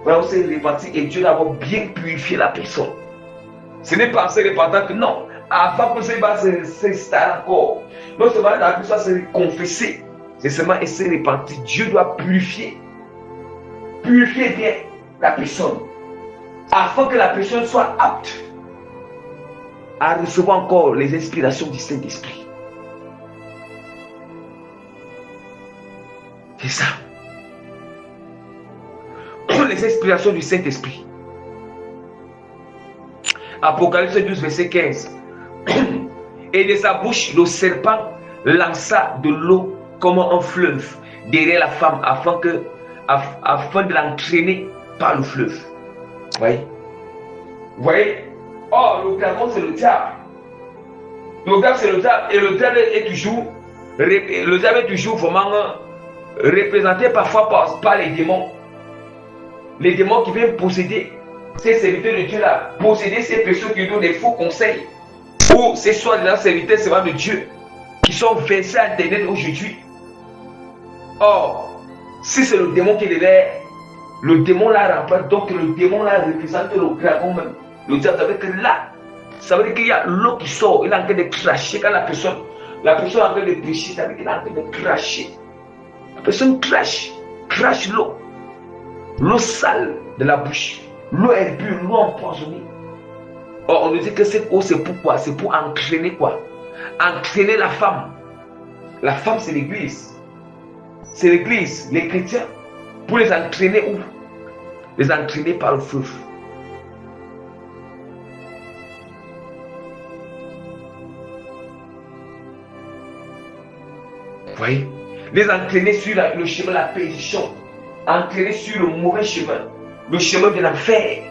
[SPEAKER 1] faut d'abord se repentir et Dieu d'abord bien purifier la personne. Ce n'est pas en se repentant que non. Avant que ça va s'installer encore. Non seulement la personne se confesser, c'est seulement et se repentir. Dieu doit purifier. Purifier bien la personne. Afin que la personne soit apte à recevoir encore les inspirations du Saint-Esprit. C'est ça. Les inspirations du Saint-Esprit. Apocalypse 12, verset 15. Et de sa bouche, le serpent lança de l'eau comme un fleuve derrière la femme afin de l'entraîner par le fleuve. Vous voyez? Oh, le dragon, c'est le diable. Le diable, c'est le diable. Et le diable est toujours vraiment représenté parfois par les démons. Les démons qui viennent posséder ces serviteurs de Dieu là, posséder ces personnes qui donnent des faux conseils. Ou ces soi-disant serviteurs de Dieu qui sont versés à Internet aujourd'hui. Or, si c'est le démon qui est derrière, le démon là remporte, donc le démon là représente le dragon même. Le diable, ça veut dire que là, ça veut dire qu'il y a l'eau qui sort, il est en train de cracher. Quand la personne est en train de pécher, ça veut dire qu'il est en train de cracher. La personne crache l'eau. L'eau sale de la bouche. L'eau est pure, l'eau empoisonnée. Or, on nous dit que cette eau, c'est pour quoi? C'est pour entraîner quoi? Entraîner la femme. La femme, c'est l'église. C'est l'église, les chrétiens. Pour les entraîner où? Les entraîner par le feu. Vous voyez? Les entraîner sur le chemin de la perdition. Entraîner sur le mauvais chemin. Le chemin de l'enfer.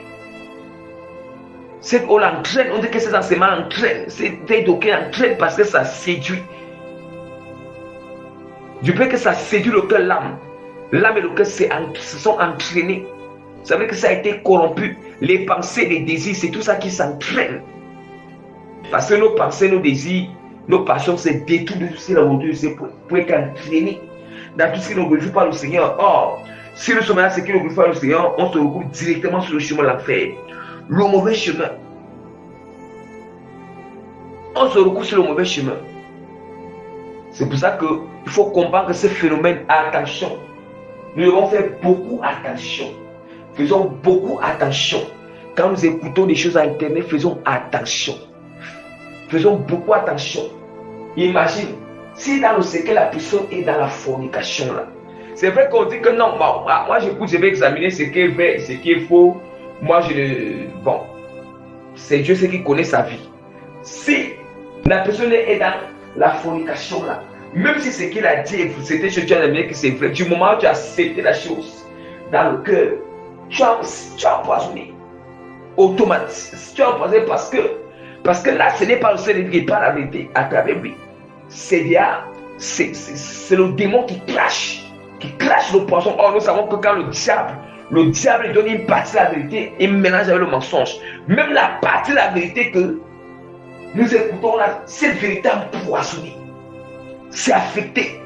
[SPEAKER 1] Cette eau l'entraîne. On dit que ces enseignements entraînent. C'est d'aucuns entraînent parce que ça séduit. Du fait que ça séduit le cœur, l'âme. L'âme et le cœur se sont entraînés. Ça veut dire que ça a été corrompu. Les pensées, les désirs, c'est tout ça qui s'entraîne. Parce que nos pensées, nos désirs, nos passions se détournent de tout ce qui est aujourd'hui. C'est pour être entraîné dans tout ce qui ne glorifie pas le Seigneur. Or, si nous sommes là, ce qui ne glorifie pas le Seigneur, on se retrouve directement sur le chemin de l'enfer. Le mauvais chemin. On se retrouve sur le mauvais chemin. C'est pour ça qu'il faut comprendre que ce phénomène, attention. Nous devons faire beaucoup attention. Faisons beaucoup attention. Quand nous écoutons des choses à Internet, faisons attention. Faisons beaucoup attention. Imagine, si dans le secret, la personne est dans la fornication là. C'est vrai qu'on dit que non, moi j'écoute, je vais examiner ce qui est vrai, ce qui est faux. Moi bon, c'est Dieu qui connaît sa vie. Si la personne est dans la fornication là, même si ce qu'il a dit, c'était ce que tu as aimé que c'est vrai, du moment où tu as accepté la chose dans le cœur, tu as empoisonné. Automatiquement, tu as empoisonné parce que là, ce n'est pas le Seigneur qui parle la vérité à travers lui. C'est le démon qui crache le poison. Or, nous savons que quand le diable donne une partie de la vérité, il mélange avec le mensonge. Même la partie de la vérité que nous écoutons là, cette vérité empoisonnée. C'est affecté.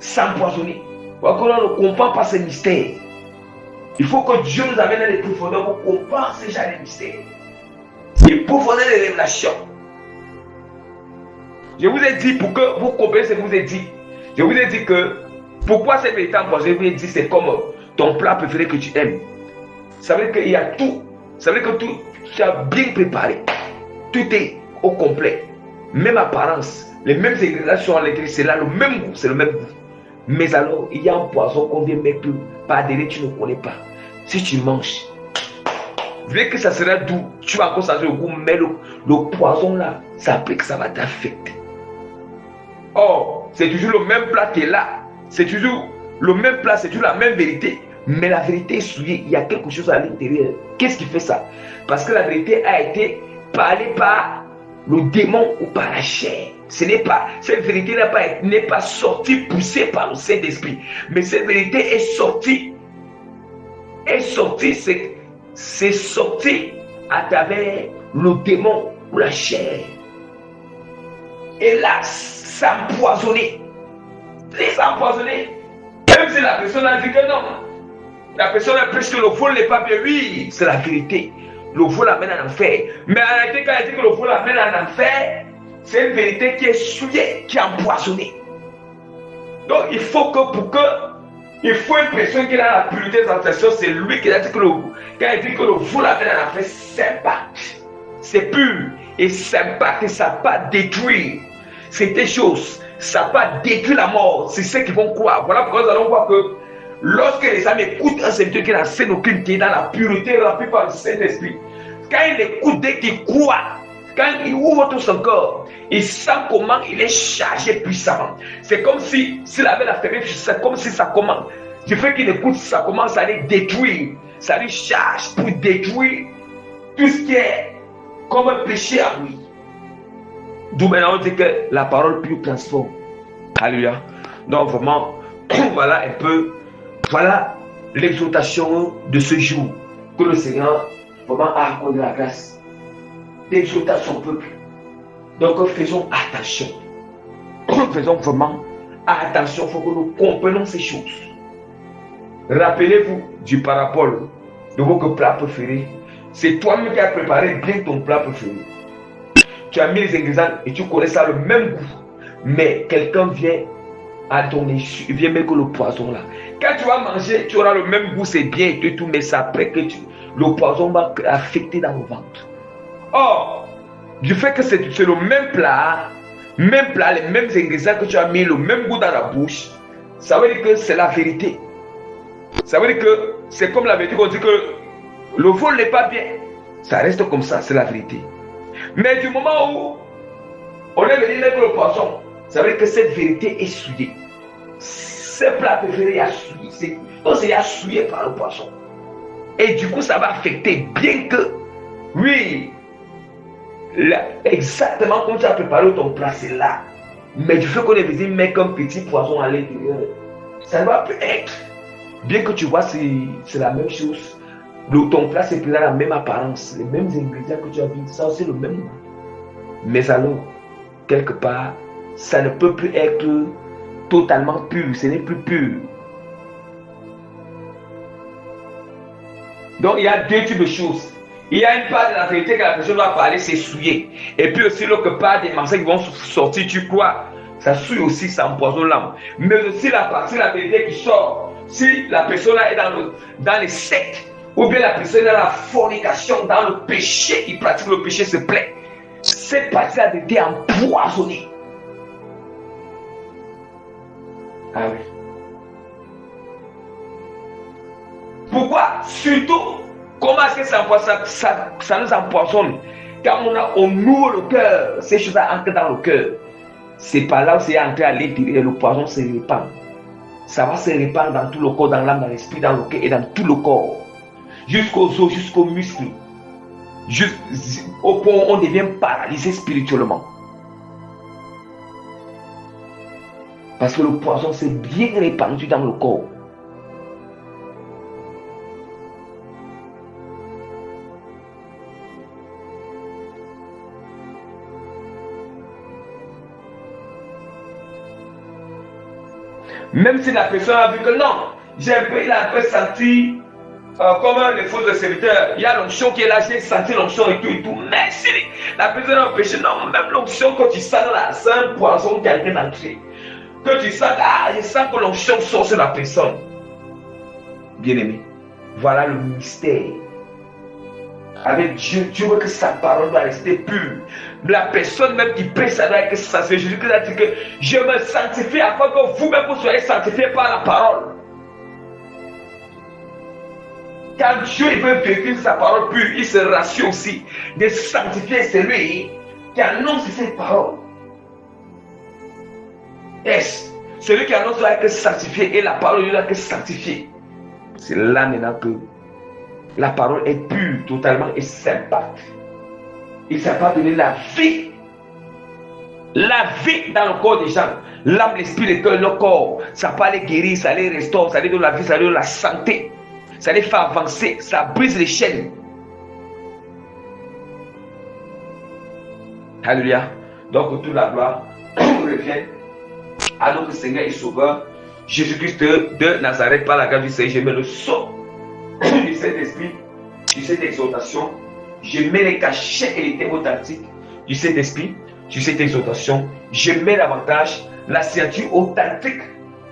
[SPEAKER 1] C'est empoisonné. On ne comprend pas ces mystères. Il faut que Dieu nous amène dans les profondeurs pour comprendre ces genres de mystères. Et profondeur des révélations. Je vous ai dit, pour que vous compreniez ce que je vous ai dit, je vous ai dit que pourquoi cette vérité empoisonnée, je vous ai dit, c'est comme ton plat préféré que tu aimes. Ça veut dire qu'il y a tout. Ça veut dire que tout, tu as bien préparé. Tout est au complet. Même apparence, les mêmes ingrédients sont à l'intérieur, c'est là le même goût, c'est le même goût. Mais alors, il y a un poison qu'on vient mettre par derrière, tu ne connais pas. Si tu manges, vu que ça sera doux, tu vas encore sentir le goût, mais le poison là, ça fait que ça va t'affecter. Or, c'est toujours le même plat qui est là. C'est toujours le même plat, c'est toujours la même vérité. Mais la vérité est souillée. Il y a quelque chose à l'intérieur. Qu'est-ce qui fait ça? Parce que la vérité a été parlée par le démon ou par la chair. Cette vérité n'est pas sortie, poussée par le Saint-Esprit. Mais cette vérité est sortie. C'est sorti à travers le démon ou la chair. Et là, ça empoisonné. C'est empoisonné. Même si la personne a dit que non. La personne a pris que le vol n'est pas bien. Oui, c'est la vérité. Le vol l'amène en enfer. Mais en réalité, quand elle dit que le vol l'amène en enfer, c'est une vérité qui est souillée, qui est empoisonnée. Donc, il faut une personne qui a la pureté des intentions, c'est lui qui a dit que quand il dit que le vol l'amène en enfer, c'est pur et sympa, que ça n'a pas détruit. C'est des choses, ça n'a pas détruit la mort. C'est ceux qui vont croire. Voilà pourquoi nous allons voir que lorsque les âmes écoutent un serviteur qui n'a scène aucune, qui est dans la pureté remplie par le Saint-Esprit, quand il écoute, dès qu'il croit, quand il ouvre tout son corps, il sent comment il est chargé puissamment. C'est comme s'il avait la faiblesse, c'est comme si ça commence. Du fait qu'il écoute, ça commence à les détruire. Ça lui charge pour détruire tout ce qui est comme un péché à lui. D'où maintenant on dit que la parole pure transforme. Alléluia. Donc vraiment, voilà un peu, voilà l'exhortation de ce jour que le Seigneur vraiment a accordé la grâce d'exhorter son peuple. Donc faisons attention. Faisons vraiment attention, il faut que nous comprenions ces choses. Rappelez-vous du parabole de votre plat préféré. C'est toi-même qui as préparé bien ton plat préféré. Tu as mis les ingrédients et tu connais ça le même goût. Mais quelqu'un vient à donner, vient mettre le poison là. Quand tu vas manger, tu auras le même goût, c'est bien et tout, mais c'est après que le poison va affecter dans le ventre. Or, du fait que c'est le même plat, les mêmes ingrédients que tu as mis, le même goût dans la bouche, ça veut dire que c'est la vérité. Ça veut dire que c'est comme la vérité qu'on dit que le vol n'est pas bien. Ça reste comme ça, c'est la vérité. Mais du moment où on est venu mettre le poisson, ça veut dire que cette vérité est souillée. Ce plat préféré est souillé. Donc c'est souillé par le poisson. Et du coup, ça va affecter, bien que, oui, là, exactement comme tu as préparé ton plat, c'est là. Mais du fait qu'on est venu mettre un petit poisson à l'intérieur, ça ne va plus être. Bien que tu vois, c'est la même chose. Ton plat, c'est la même apparence, les mêmes ingrédients que tu as vu, ça c'est le même goût. Mais alors, quelque part, ça ne peut plus être totalement pur, ce n'est plus pur. Donc il y a deux types de choses. Il y a une part de la vérité que la personne va parler, c'est souillé. Et puis aussi l'autre part des mensonges qui vont sortir, tu crois, ça souille aussi, ça empoisonne l'âme. Mais aussi la partie de la vérité qui sort, si la personne est dans les sectes, ou bien la personne est dans la fornication, dans le péché, il pratique le péché, se plaît. Cette partie de la vérité est empoisonnée. Ah oui. Pourquoi? Surtout, comment est-ce que ça nous empoisonne? Quand on ouvre le cœur, ces choses entrent dans le cœur. C'est par là où c'est entré à l'intérieur, le poison se répand. Ça va se répandre dans tout le corps, dans l'âme, dans l'esprit, dans le cœur et dans tout le corps. Jusqu'aux os, jusqu'aux muscles. Au point où on devient paralysé spirituellement. Parce que le poison s'est bien répandu dans le corps. Même si la personne a vu que non, il a un peu senti comme les faux serviteurs, il y a l'onction qui est là, j'ai senti l'onction et tout. Mais si la personne a péché, non, même l'onction, quand tu sens là, c'est un poison qui a été entré. Que tu sens, je sens que l'onction sort sur la personne. Bien-aimé, voilà le mystère. Avec Dieu, Dieu veut que sa parole doit rester pure. La personne même qui prie, ça doit être que ça. C'est Jésus-Christ a dit que je me sanctifie afin que vous-même vous soyez sanctifiés par la parole. Quand Dieu veut véhiculer sa parole pure, il se rassure aussi de sanctifier celui qui annonce cette parole. Est celui qui annonce doit être sanctifié et la parole doit être sanctifiée. C'est là maintenant que la parole est pure totalement et s'impacte. Il ne s'est pas donné la vie. La vie dans le corps des gens. L'âme, l'esprit, le cœur, le corps. Ça peut aller guérir, ça les restaure, ça les donne la vie, ça les donne la santé. Ça les fait avancer, ça brise les chaînes. Alléluia. Donc toute la gloire revient à notre Seigneur et Sauveur Jésus-Christ de Nazareth. Par la grâce du Seigneur, je mets le sceau du Saint-Esprit, de cette exhortation. Je mets les cachets et les thèmes authentiques du Saint-Esprit, sur cette exhortation. Je mets davantage la signature authentique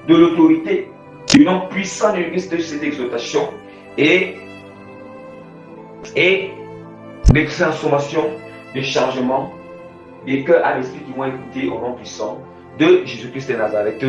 [SPEAKER 1] de l'autorité du nom puissant de l'Église de cette exhortation et des transformations, des changements des cœurs à l'esprit qui vont écouter au nom puissant de Jésus-Christ de Nazareth.